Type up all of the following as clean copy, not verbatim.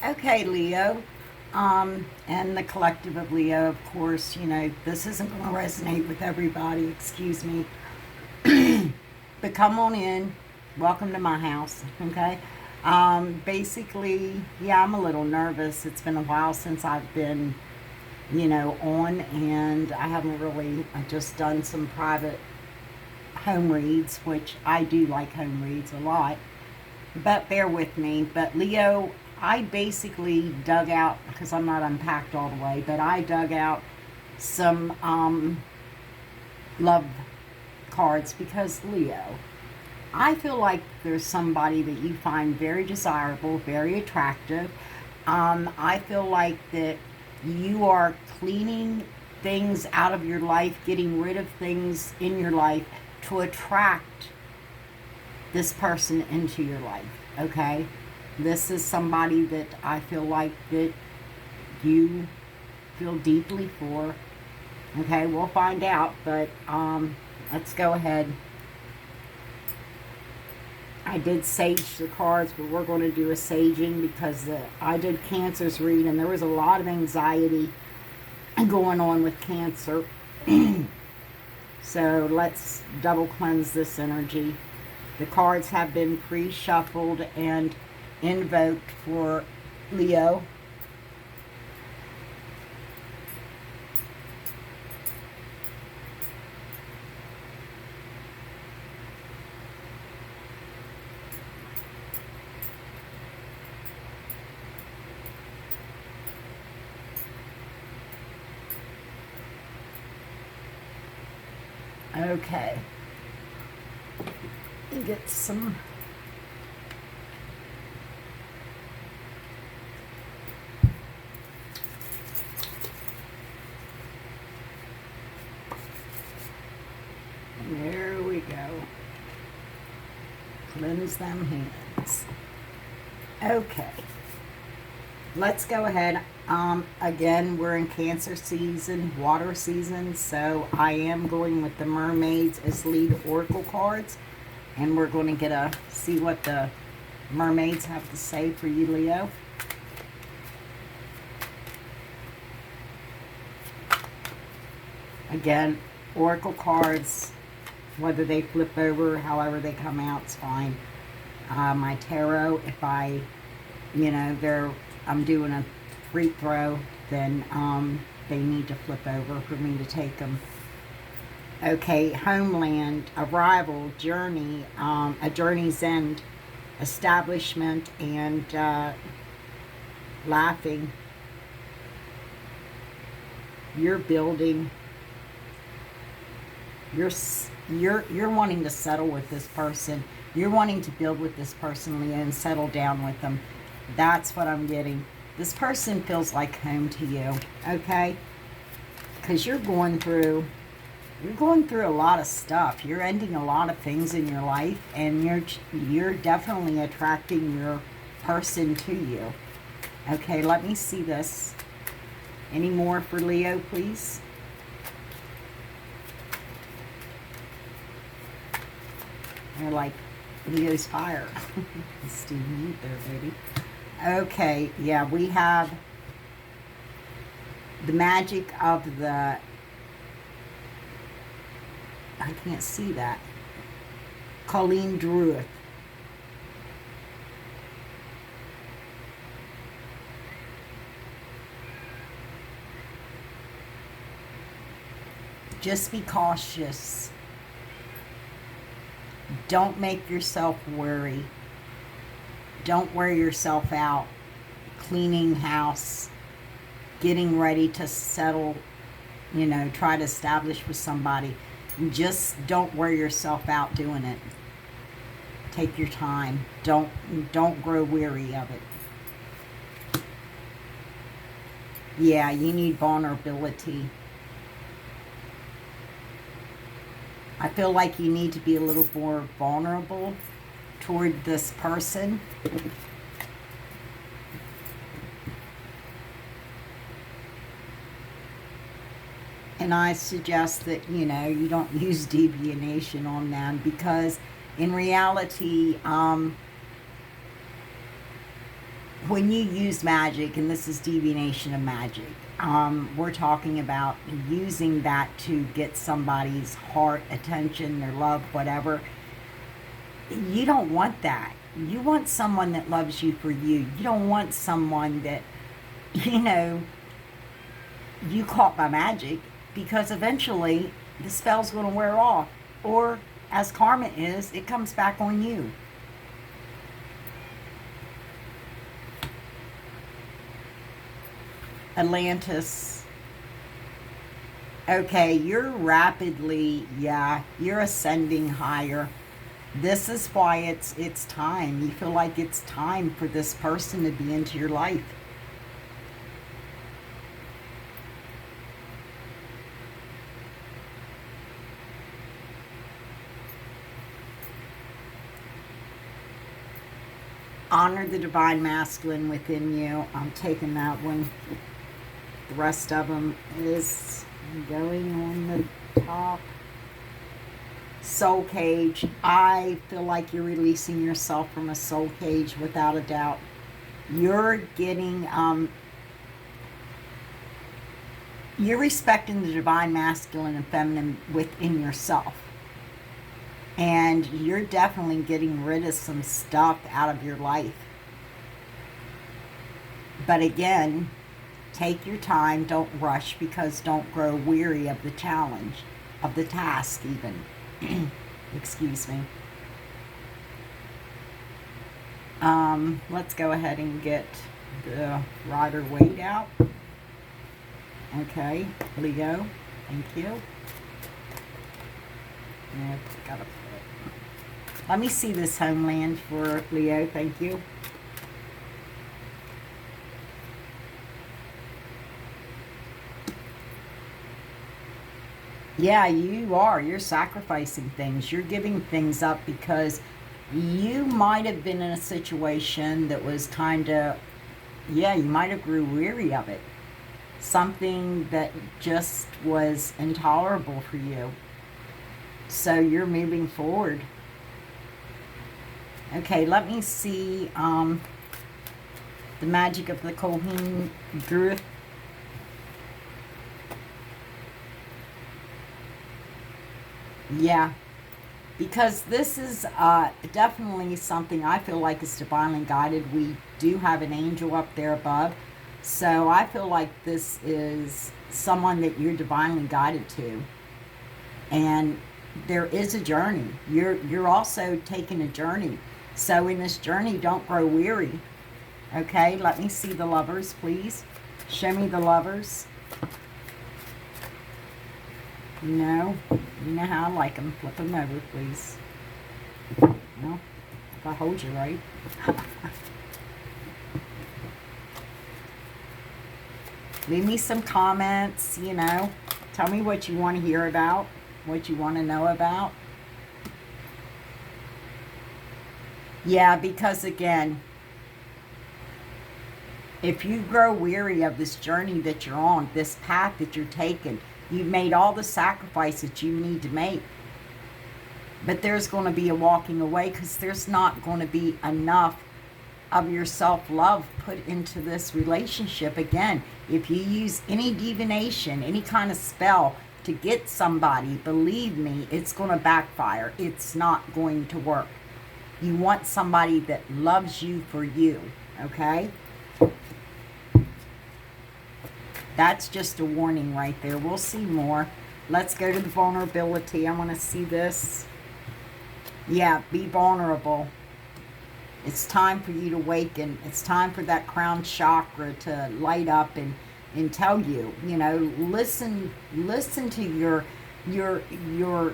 Okay, Leo, and the collective of Leo, of course, this isn't going to resonate with everybody, excuse me. But come on in. Welcome to my house, okay? Basically, yeah, I'm a little nervous. It's been a while since I've been, on, and I haven't really I just done some private home reads, which I do like home reads a lot. But bear with me. But Leo, I basically dug out, because I'm not unpacked all the way, but I dug out some love cards because Leo, I feel like there's somebody that you find very desirable, very attractive. I feel like that you are cleaning things out of your life, getting rid of things in your life to attract this person into your life, okay? This is somebody that I feel like that you feel deeply for. Okay, we'll find out, but let's go ahead. I did sage the cards, but we're going to do a saging because I did Cancer's read, and there was a lot of anxiety going on with Cancer. So let's double cleanse this energy. The cards have been pre-shuffled and invoked for Leo. Okay. Get some. There we go. Cleanse them hands. Okay. Let's go ahead. Again, we're in Cancer season, water season, so I am going with the mermaids as lead oracle cards, and we're going to see what the mermaids have to say for you, Leo. Again, oracle cards, whether they flip over, however they come out, it's fine. My tarot, if I'm doing a free throw, then they need to flip over for me to take them. Okay, homeland, arrival, journey, a journey's end, establishment, and laughing. You're building. You're wanting to settle with this person. You're wanting to build with this person, Leah, and settle down with them. That's what I'm getting. This person feels like home to you, okay? Because you're going through a lot of stuff. You're ending a lot of things in your life, and you're definitely attracting your person to you. Okay, let me see this. Any more for Leo, please? They're like, Leo's fire. Steve Mead there, baby. Okay, yeah, we have the magic of the... I can't see that. Colleen Druitt. Just be cautious. Don't make yourself worry. Don't wear yourself out cleaning house, getting ready to settle, try to establish with somebody. Just don't wear yourself out doing it. Take your time. Don't grow weary of it. Yeah, you need vulnerability. I feel like you need to be a little more vulnerable toward this person. And I suggest that, you don't use deviation on them, because in reality, when you use magic, and this is divination of magic, we're talking about using that to get somebody's heart, attention, their love, whatever. You don't want that. You want someone that loves you for you. You don't want someone that, you know, you caught by magic, because eventually the spell's going to wear off. Or, as karma is, it comes back on you. Atlantis. Okay, you're rapidly, you're ascending higher. This is why it's time. You feel like it's time for this person to be into your life. Honor the divine masculine within you. I'm taking that one. The rest of them is going on the top. Soul cage. I feel like you're releasing yourself from a soul cage without a doubt. You're getting, you're respecting the divine masculine and feminine within yourself. And you're definitely getting rid of some stuff out of your life. But again, take your time, don't rush, because don't grow weary of the challenge, of the task even. Excuse me. Let's go ahead and get the Rider-Waite out. Okay, Leo, thank you. Yeah, gotta put. Let me see this homeland for Leo, thank you. Yeah, you are. You're sacrificing things. You're giving things up because you might have been in a situation that was kind of, you might have grew weary of it. Something that just was intolerable for you. So you're moving forward. Okay, let me see the magic of the Kohen Druid. Yeah, because this is definitely something I feel like is divinely guided. We do have an angel up there above. So I feel like this is someone that you're divinely guided to. And there is a journey. You're also taking a journey. So in this journey, don't grow weary. Okay, let me see the lovers, please. Show me the lovers. You know how I like them. Flip them over, please. Well, if I hold you right. Leave me some comments, Tell me what you want to hear about, what you want to know about. Yeah, because again, if you grow weary of this journey that you're on, this path that you're taking, you've made all the sacrifices you need to make. But there's going to be a walking away because there's not going to be enough of your self-love put into this relationship. Again, if you use any divination, any kind of spell to get somebody, believe me, it's going to backfire. It's not going to work. You want somebody that loves you for you, okay? That's just a warning right there. We'll see more. Let's go to the vulnerability. I want to see this. Yeah, be vulnerable. It's time for you to awaken. It's time for that crown chakra to light up and tell you, listen to your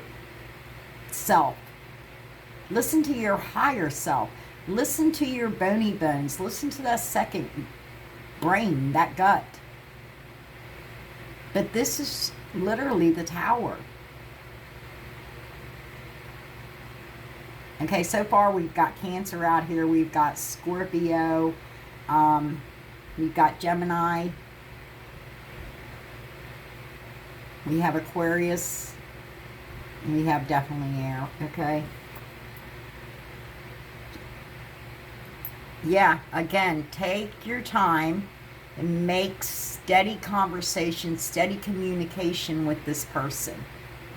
self. Listen to your higher self. Listen to your bony bones. Listen to that second brain, that gut. But this is literally the Tower. Okay, so far we've got Cancer out here. We've got Scorpio. We've got Gemini. We have Aquarius. And we have definitely air, okay? Yeah, again, take your time and make steady conversation, steady communication with this person.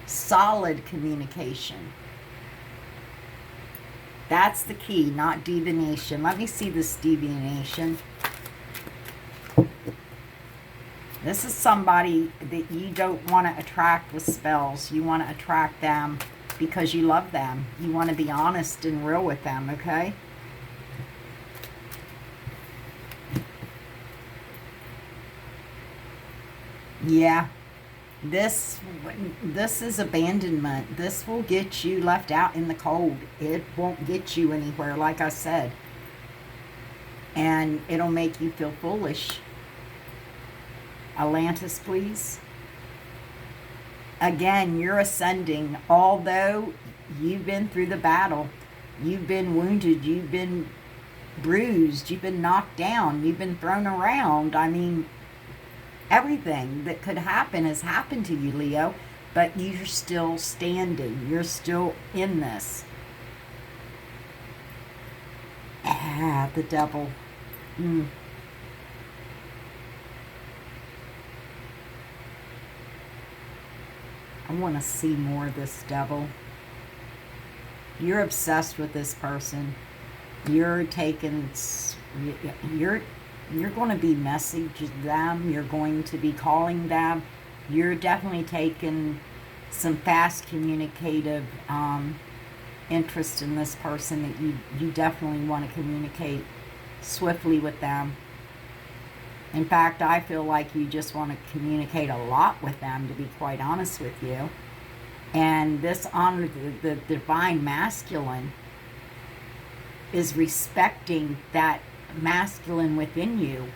Solid communication. That's the key, not divination. Let me see this divination. This is somebody that you don't want to attract with spells. You want to attract them because you love them. You want to be honest and real with them, okay? Yeah. This is abandonment. This will get you left out in the cold. It won't get you anywhere, like I said. And it'll make you feel foolish. Atlantis, please. Again, you're ascending. Although you've been through the battle, you've been wounded, you've been bruised, you've been knocked down, you've been thrown around. I mean, everything that could happen has happened to you, Leo, but you're still standing. You're still in this. Ah, the devil. I want to see more of this devil. You're obsessed with this person. You're taking, you're going to be messaging them. You're going to be calling them. You're definitely taking some fast communicative interest in this person that you definitely want to communicate swiftly with them. In fact, I feel like you just want to communicate a lot with them, to be quite honest with you. And this honor, the divine masculine, is respecting that masculine within you.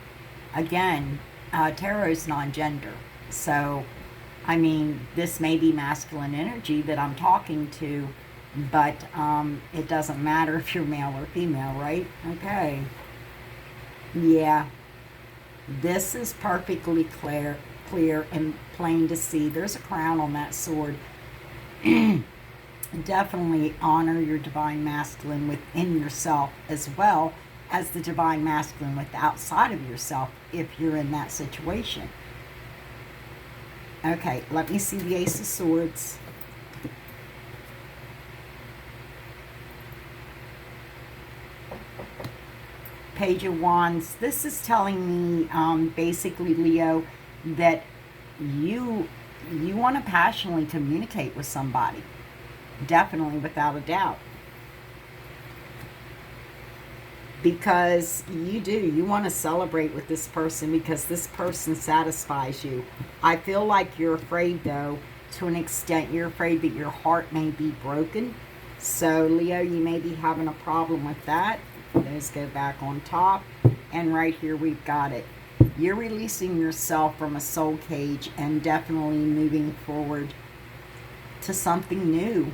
Again, tarot is non-gender. So, I mean, this may be masculine energy that I'm talking to, but it doesn't matter if you're male or female, right? Okay. Yeah. This is perfectly clear and plain to see. There's a crown on that sword. Definitely honor your divine masculine within yourself, as well as the divine masculine with outside of yourself if you're in that situation. Okay, let me see the Ace of Swords. Page of Wands. This is telling me, basically, Leo, that you want to passionately communicate with somebody. Definitely, without a doubt. Because you do. You want to celebrate with this person because this person satisfies you. I feel like you're afraid, though, to an extent. You're afraid that your heart may be broken. So, Leo, you may be having a problem with that. Those go back on top. And right here we've got it. You're releasing yourself from a soul cage and definitely moving forward to something new.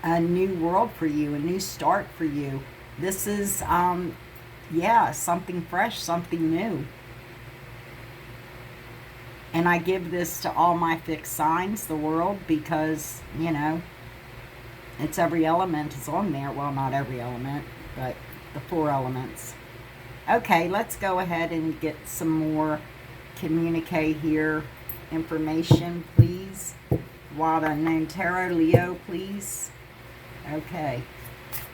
A new world for you, a new start for you. This is, yeah, something fresh, something new. And I give this to all my fixed signs, the world, because, you know, it's every element is on there. Well, not every element, but the 4 elements. Okay, let's go ahead and get some more communicate here information, please. Wild Unknown Tarot, Leo, please. Okay,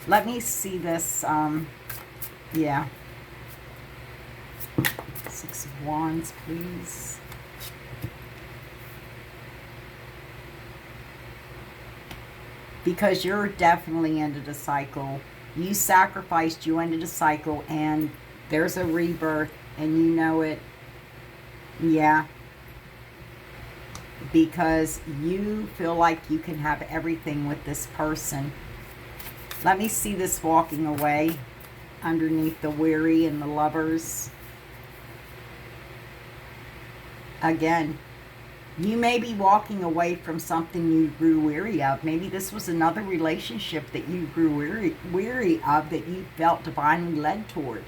let me see this. Yeah, 6 of Wands, please. Because you're definitely ended a cycle. You sacrificed, you ended a cycle, and there's a rebirth, and you know it. Yeah. Because you feel like you can have everything with this person. Let me see this walking away underneath the weary and the lovers. Again, you may be walking away from something you grew weary of. Maybe this was another relationship that you grew weary of, that you felt divinely led toward.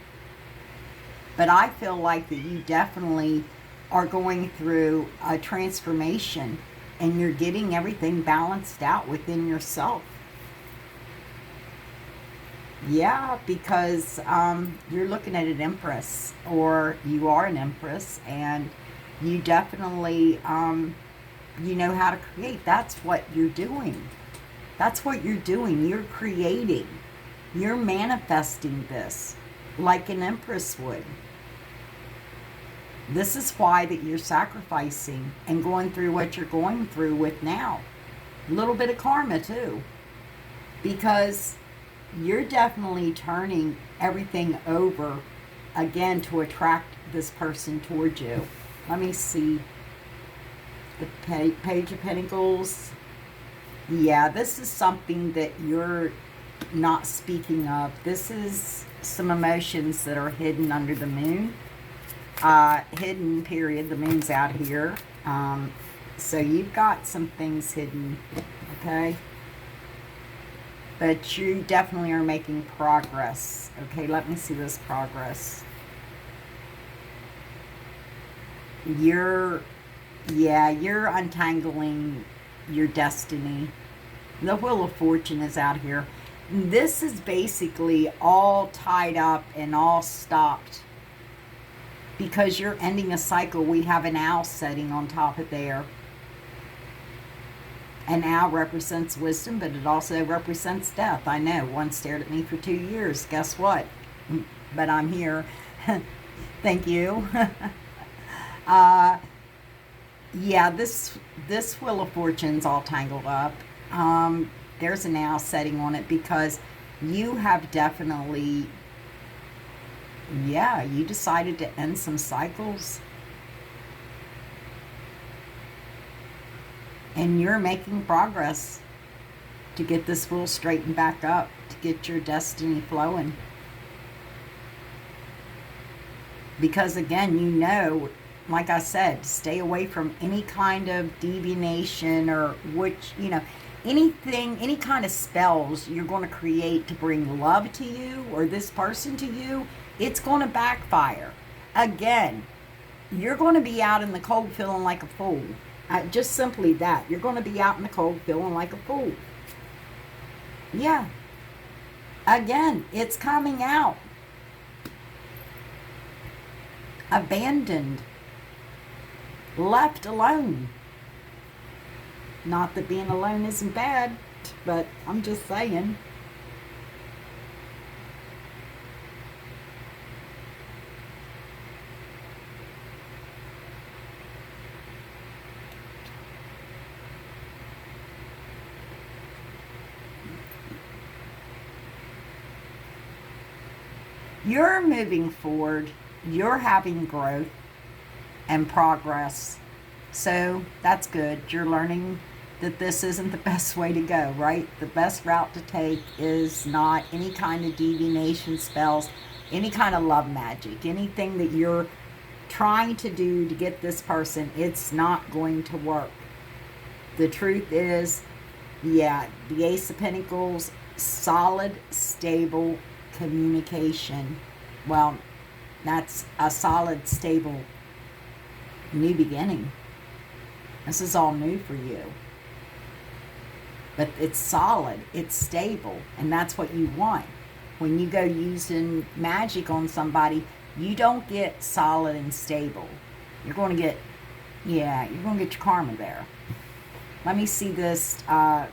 But I feel like that you definitely are going through a transformation and you're getting everything balanced out within yourself. Yeah, because you're looking at an empress, or you are an empress, and you definitely you know how to create. That's what you're doing. That's what you're doing. You're creating. You're manifesting this like an empress would. This is why that you're sacrificing and going through what you're going through with now. A little bit of karma too, because you're definitely turning everything over again to attract this person towards you. Let me see the Page of Pentacles. Yeah, this is something that you're not speaking of. This is some emotions that are hidden under the moon. Hidden, period. The moon's out here. So you've got some things hidden, okay? But you definitely are making progress. Okay, let me see this progress. You're untangling your destiny. The Wheel of Fortune is out here. This is basically all tied up and all stopped because you're ending a cycle. We have an owl setting on top of there. An owl represents wisdom, but it also represents death. I know, one stared at me for 2 years. Guess what? But I'm here. Thank you. Yeah, this Wheel of Fortune's all tangled up. There's an owl setting on it because you have definitely, yeah, you decided to end some cycles. And you're making progress to get this wheel straightened back up, to get your destiny flowing. Because again, you know, like I said, stay away from any kind of divination or which, you know, anything, any kind of spells you're going to create to bring love to you or this person to you, it's going to backfire. Again, you're going to be out in the cold feeling like a fool. Just simply that. You're going to be out in the cold feeling like a fool. Yeah. Again, it's coming out. Abandoned. Left alone. Not that being alone isn't bad, but I'm just saying. You're moving forward. You're having growth and progress. So that's good. You're learning that this isn't the best way to go, right? The best route to take is not any kind of divination spells, any kind of love magic, anything that you're trying to do to get this person. It's not going to work. The truth is, yeah, the Ace of Pentacles, solid, stable communication. Well, that's a solid, stable new beginning. This is all new for you. But it's solid, it's stable, and that's what you want. When you go using magic on somebody, you don't get solid and stable. You're going to get, yeah, you're going to get your karma there. Let me see this. I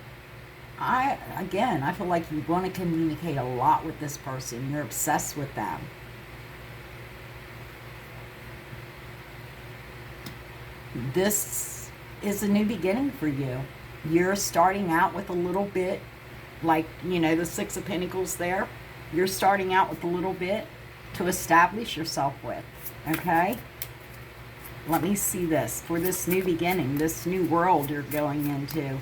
feel like you want to communicate a lot with this person. You're obsessed with them. This is a new beginning for you. You're starting out with a little bit, like, you know, the Six of Pentacles there. You're starting out with a little bit to establish yourself with, okay? Let me see this. For this new beginning, this new world you're going into,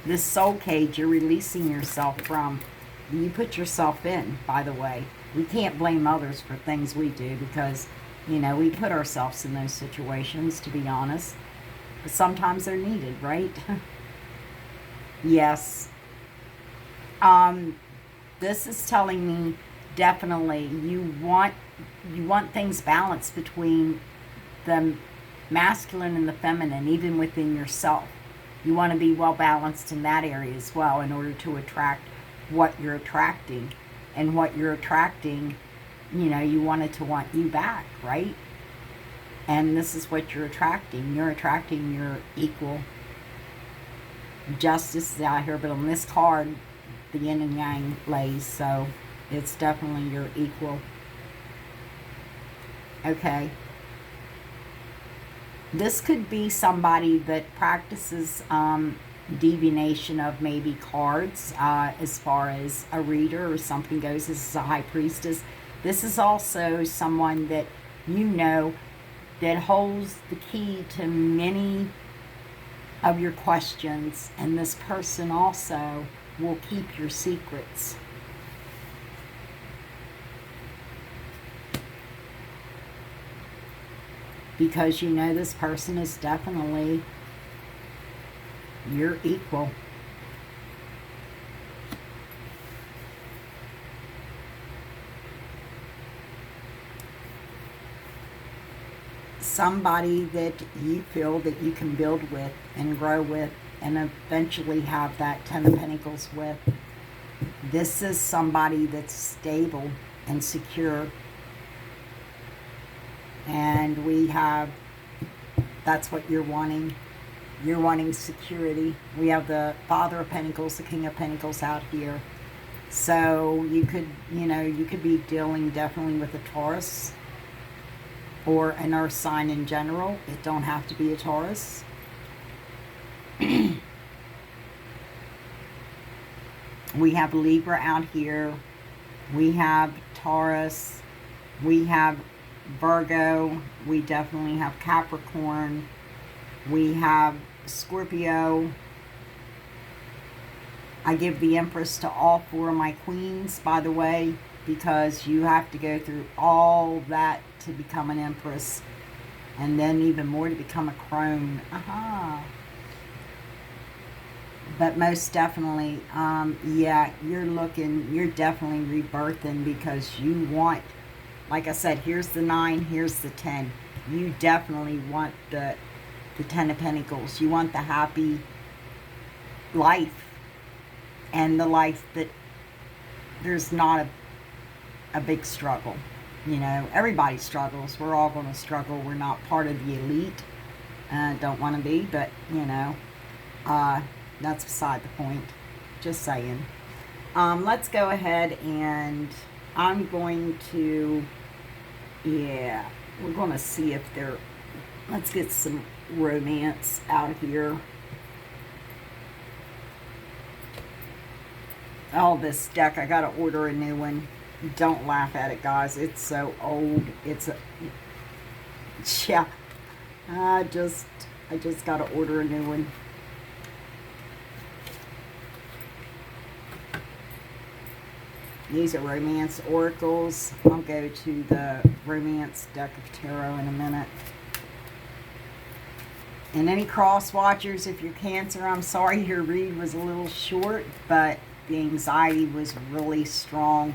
this soul cage you're releasing yourself from. You put yourself in, by the way. We can't blame others for things we do because, you know, we put ourselves in those situations, to be honest. But sometimes they're needed, right? Yes. This is telling me definitely you want things balanced between the masculine and the feminine, even within yourself. You want to be well balanced in that area as well in order to attract what you're attracting. and what you're attracting, you know, you want it to want you back, right? And this is what you're attracting. You're attracting your equal. Justice is out here, but on this card, the yin and yang lays, so it's definitely your equal. Okay. This could be somebody that practices divination of maybe cards as far as a reader or something goes. This is a high priestess. This is also someone that you know that holds the key to many of your questions, and this person also will keep your secrets. Because you know this person is definitely your equal. Somebody that you feel that you can build with and grow with and eventually have that Ten of Pentacles with. This is somebody that's stable and secure. And we have, that's what you're wanting. You're wanting security. We have the Father of Pentacles, the King of Pentacles out here. So you could, you know, you could be dealing definitely with a Taurus or an earth sign in general. It don't have to be a Taurus. We have Libra out here. We have Taurus. We have Virgo. We definitely have Capricorn. We have Scorpio. I give the Empress to all four of my queens, by the way, because you have to go through all that to become an Empress, and then even more to become a crone. But most definitely, yeah, you're definitely rebirthing, because you want, like I said, here's the 9, here's the 10. You definitely want the 10 of Pentacles. You want the happy life, and the life that there's not a big struggle. You know, everybody struggles. We're all going to struggle. We're not part of the elite. Don't want to be, but, you know, that's beside the point. Just saying. Let's go ahead, and I'm going to, yeah, we're going to see if they're, let's get some romance out here. Oh, this deck, I gotta order a new one. Don't laugh at it, guys. It's so old. It's a, yeah. I just gotta order a new one. These are romance oracles. I'll go to the romance deck of tarot in a minute. And any cross watchers, if you're Cancer, I'm sorry your read was a little short, but the anxiety was really strong.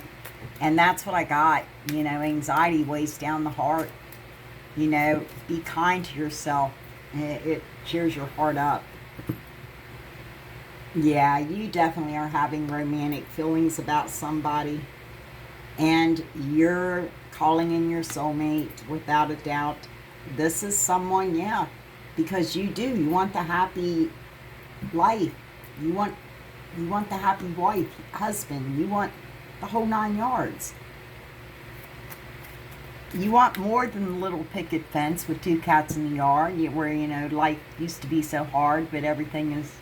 And that's what I got. You know, anxiety weighs down the heart. You know, be kind to yourself. It cheers your heart up. Yeah, you definitely are having romantic feelings about somebody. And you're calling in your soulmate without a doubt. This is someone, yeah. Because you do. You want the happy life. You want the happy wife, husband. You want the whole 9 yards. You want more than the little picket fence with 2 cats in the yard, where, you know, life used to be so hard, but everything is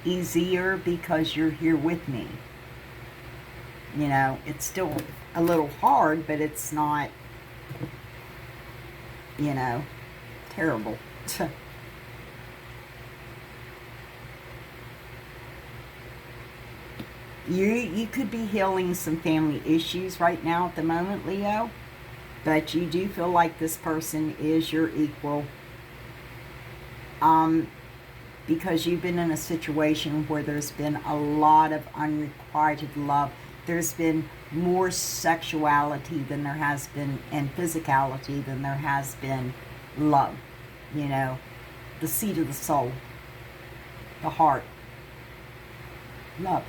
easier because you're here with me. You know, it's still a little hard, but it's not, you know, terrible. You could be healing some family issues right now at the moment, Leo. But you do feel like this person is your equal. Because you've been in a situation where there's been a lot of unrequited love. There's been more sexuality than there has been, and physicality than there has been love. You know, the seat of the soul, the heart, love.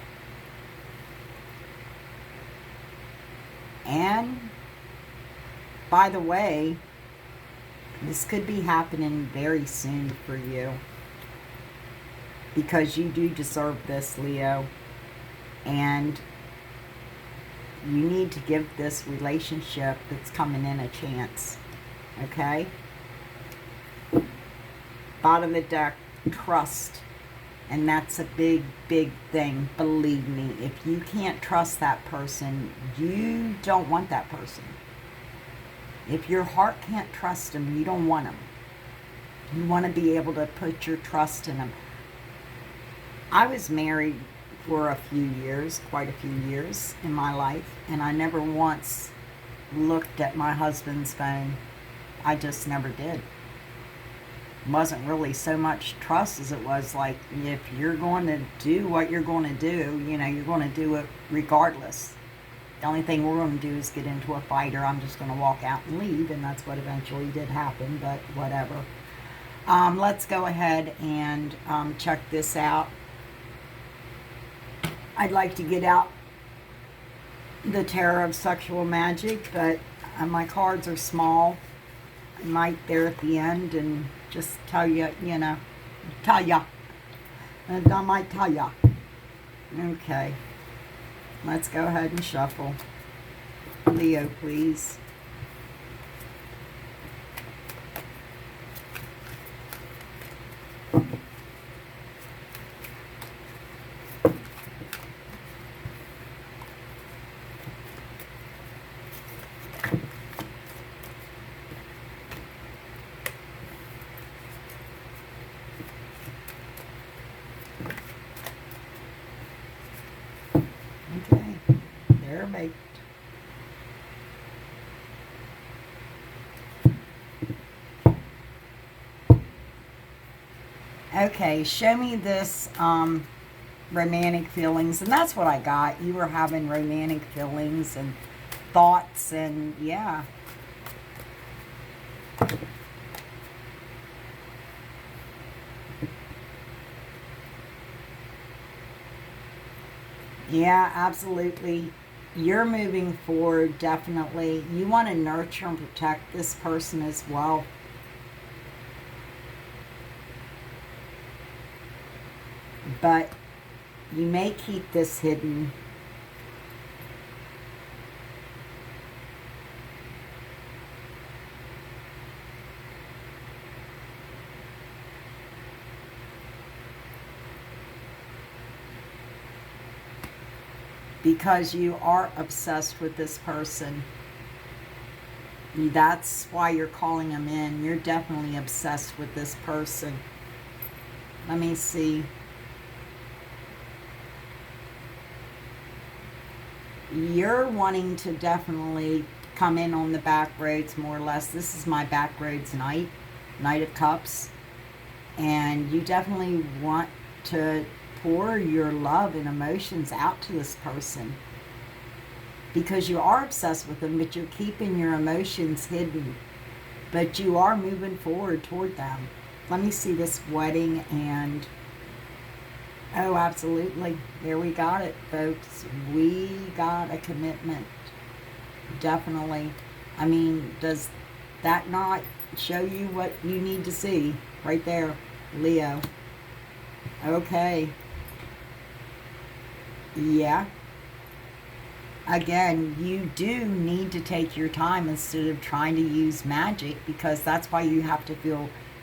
And by the way, this could be happening very soon for you, because you do deserve this, Leo. And you need to give this relationship that's coming in a chance. Okay? Bottom of the deck, trust. And that's a big, big thing. Believe me, if you can't trust that person, you don't want that person. If your heart can't trust them, you don't want them. You want to be able to put your trust in them. I was married for a few years, quite a few years in my life, and I never once looked at my husband's phone. I just never did. It wasn't really so much trust as it was like, if you're going to do what you're going to do, you know, you're going to do it regardless. The only thing we're going to do is get into a fight, or I'm just going to walk out and leave, and that's what eventually did happen, but whatever. Let's go ahead and check this out. I'd like to get out the Tarot of Sexual Magic, but my cards are small. I might there at the end and just tell you, you know, tell ya. And I might tell ya. Okay. Let's go ahead and shuffle. Leo, please. Okay, they're baked. Okay, show me this romantic feelings, and that's what I got. You were having romantic feelings and thoughts, and yeah. Yeah, absolutely. You're moving forward, definitely. You want to nurture and protect this person as well. But you may keep this hidden. Because you are obsessed with this person. That's why you're calling them in. You're definitely obsessed with this person. Let me see. You're wanting to definitely come in on the back roads, more or less. This is my back roads night, Knight of Cups. And you definitely want to pour your love and emotions out to this person, because you are obsessed with them, but you're keeping your emotions hidden, but you are moving forward toward them. Let me see this wedding, and oh, absolutely, there we got it, folks. We got a commitment, definitely. I mean, does that not show you what you need to see right there, Leo? Okay. Yeah. Again, you do need to take your time instead of trying to use magic, because that's why you have to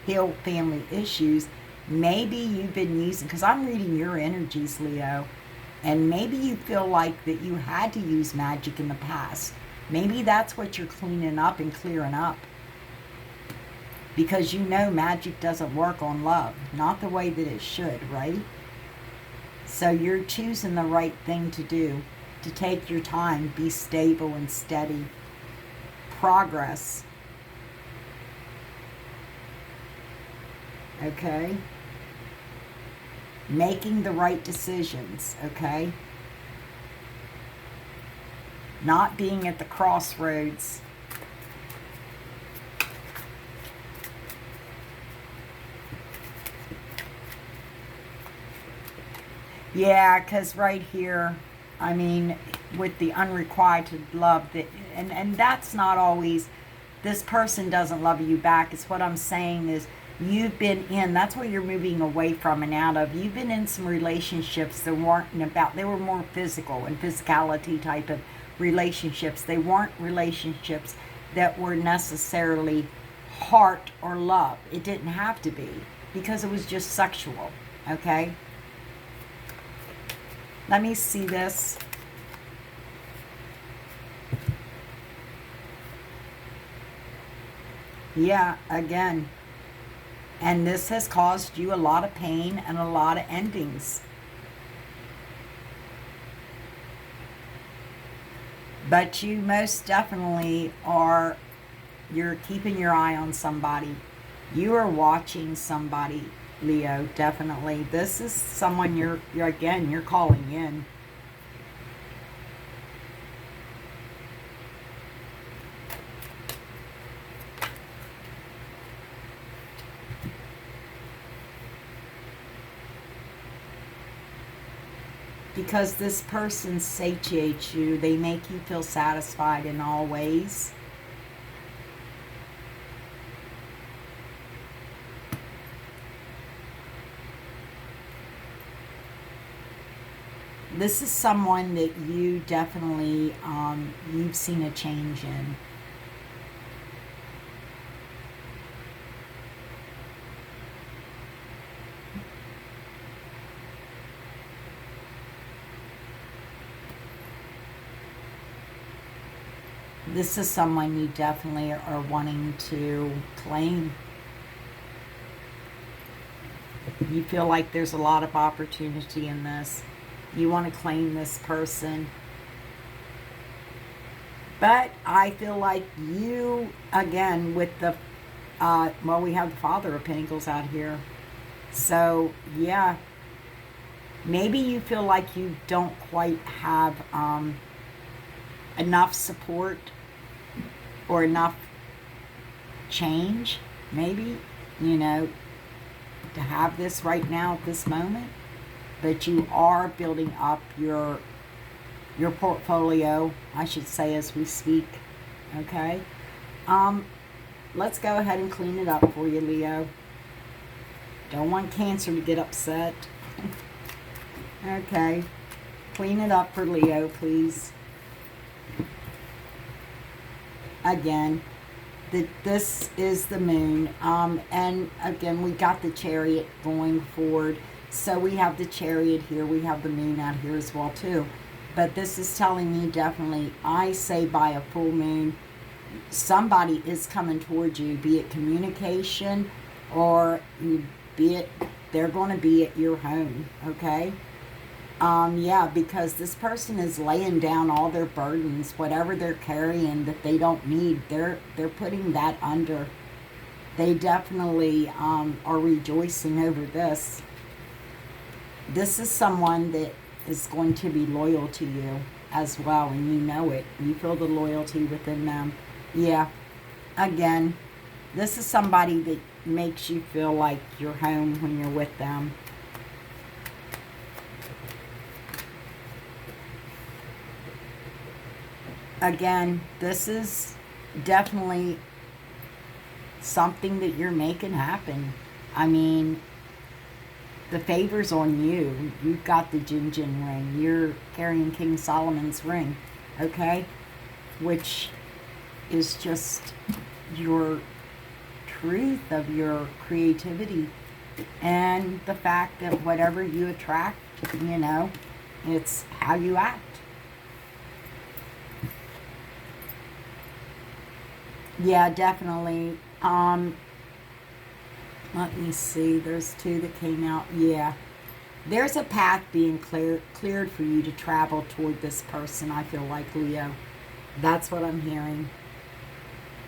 heal family issues. Maybe you've been using, because I'm reading your energies, Leo, and maybe you feel like that you had to use magic in the past. Maybe that's what you're cleaning up and clearing up, because you know magic doesn't work on love, not the way that it should, right? So you're choosing the right thing to do, to take your time, be stable and steady. Progress. Okay? Making the right decisions, okay? Not being at the crossroads. Yeah, because right here, I mean, with the unrequited love that, and that's not always, this person doesn't love you back. It's what I'm saying is, you've been in, that's what you're moving away from and out of. You've been in some relationships that weren't about, they were more physical and physicality type of relationships. They weren't relationships that were necessarily heart or love. It didn't have to be, because it was just sexual. Okay, let me see this. Yeah, again, and this has caused you a lot of pain and a lot of endings. But you most definitely are, you're keeping your eye on somebody. You are watching somebody, Leo, definitely. This is someone you're again, you're calling in. Because this person satiates you, they make you feel satisfied in all ways. This is someone that you definitely, you've seen a change in. This is someone you definitely are wanting to claim. You feel like there's a lot of opportunity in this. You want to claim this person. But I feel like you, again, with the, well, we have the Father of Pentacles out here. So, yeah. Maybe you feel like you don't quite have enough support or enough change, maybe, you know, to have this right now at this moment. But you are building up your portfolio, I should say, as we speak. Okay? Let's go ahead and clean it up for you, Leo. Don't want Cancer to get upset. Okay. Clean it up for Leo, please. Again, this is the moon. And again, we got the Chariot going forward. So we have the Chariot here. We have the moon out here as well, too. But this is telling me definitely, I say by a full moon, somebody is coming towards you, be it communication or be it they're going to be at your home, okay? Yeah, because this person is laying down all their burdens, whatever they're carrying that they don't need, they're putting that under. They definitely are rejoicing over this. This is someone that is going to be loyal to you as well, and you know it. You feel the loyalty within them. Yeah, again, this is somebody that makes you feel like you're home when you're with them. Again, this is definitely something that you're making happen. I mean, the favor's on you. You've got the Jinjin ring. You're carrying King Solomon's ring, okay? Which is just your truth of your creativity and the fact that whatever you attract, you know, it's how you act. Yeah, definitely. Let me see. There's two that came out. Yeah. There's a path being cleared for you to travel toward this person, I feel like, Leo. That's what I'm hearing.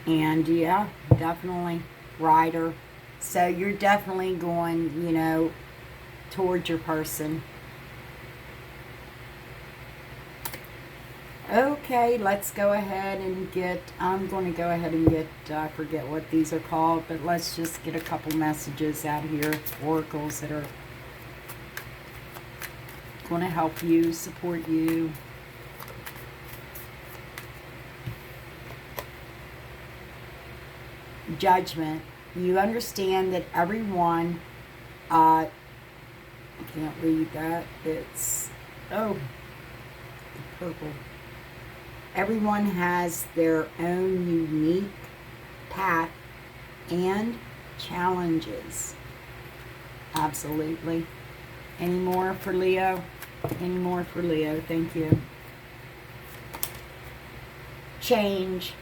And yeah, definitely. Rider. So you're definitely going, you know, toward your person. Okay, let's go ahead and get, I'm going to go ahead and get, I forget what these are called, but let's just get a couple messages out here, oracles that are going to help you, support you. judgment. You understand that everyone, I can't read that. It's, oh, purple. Everyone has their own unique path and challenges. Absolutely. Any more for Leo? Any more for Leo? Thank you. Change.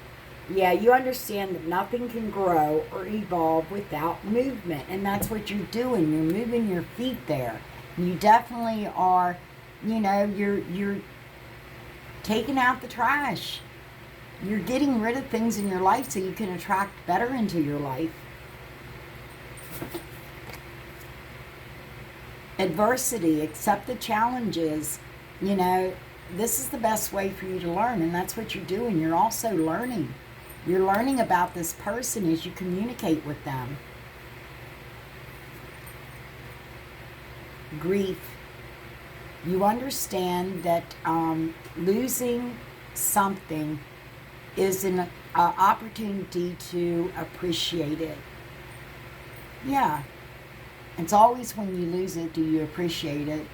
Yeah, you understand that nothing can grow or evolve without movement. And that's what you're doing. You're moving your feet there. You definitely are, you're taking out the trash. You're getting rid of things in your life so you can attract better into your life. Adversity, accept the challenges. This is the best way for you to learn, and that's what you're doing. You're also learning. You're learning about this person as you communicate with them. Grief. You understand that losing something is an opportunity to appreciate it. Yeah. It's always when you lose it do you appreciate it.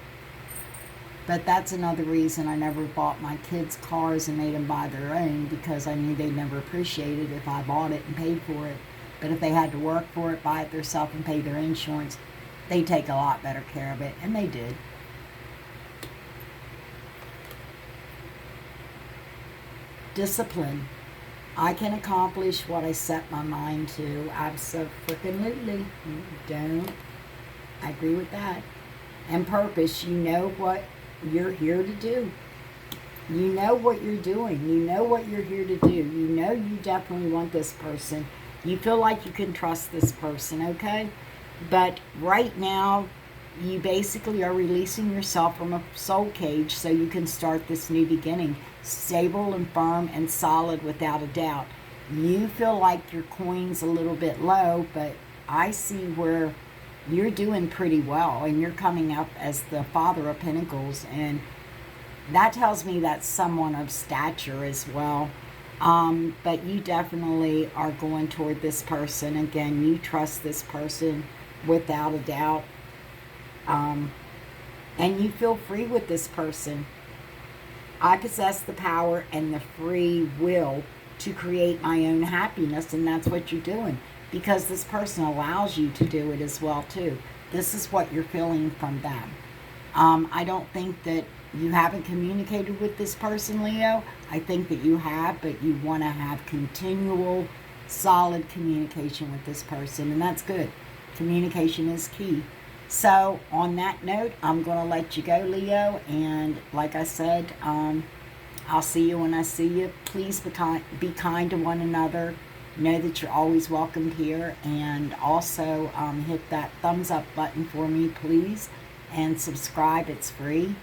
But that's another reason I never bought my kids cars and made them buy their own, because I knew they'd never appreciate it if I bought it and paid for it. But if they had to work for it, buy it themselves, and pay their insurance, they'd take a lot better care of it. And they did. Discipline. I can accomplish what I set my mind to. Absolutely. Don't. I agree with that. And purpose. You know what you're here to do. You know what you're doing. You know what you're here to do. You know you definitely want this person. You feel like you can trust this person, okay? But right now, you basically are releasing yourself from a soul cage so you can start this new beginning. Stable and firm and solid without a doubt. You feel like your coin's a little bit low, but I see where you're doing pretty well, and you're coming up as the Father of Pentacles, and that tells me that's someone of stature as well. But you definitely are going toward this person. Again, you trust this person without a doubt. And you feel free with this person. I possess the power and the free will to create my own happiness, and that's what you're doing. Because this person allows you to do it as well, too. This is what you're feeling from them. I don't think that you haven't communicated with this person, Leo. I think that you have, but you want to have continual, solid communication with this person, and that's good. Communication is key. So, on that note, I'm going to let you go, Leo, and like I said, I'll see you when I see you. Please be kind to one another. Know that you're always welcomed here, and also hit that thumbs up button for me, please, and subscribe. It's free,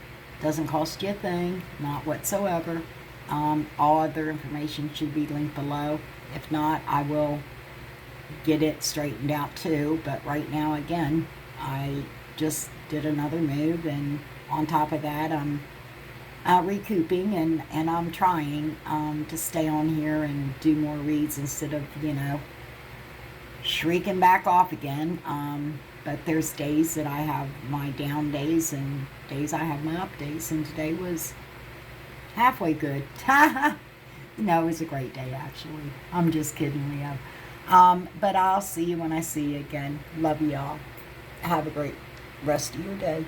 doesn't cost you a thing, not whatsoever. All other information should be linked below. If not, I will get it straightened out too. But right now, again, I just did another move, and on top of that, I'm recouping, and I'm trying to stay on here and do more reads instead of, shrieking back off again. But there's days that I have my down days and days I have my up days, and today was halfway good. No, it was a great day, actually. I'm just kidding, Leo. But I'll see you when I see you again. Love y'all. Have a great rest of your day.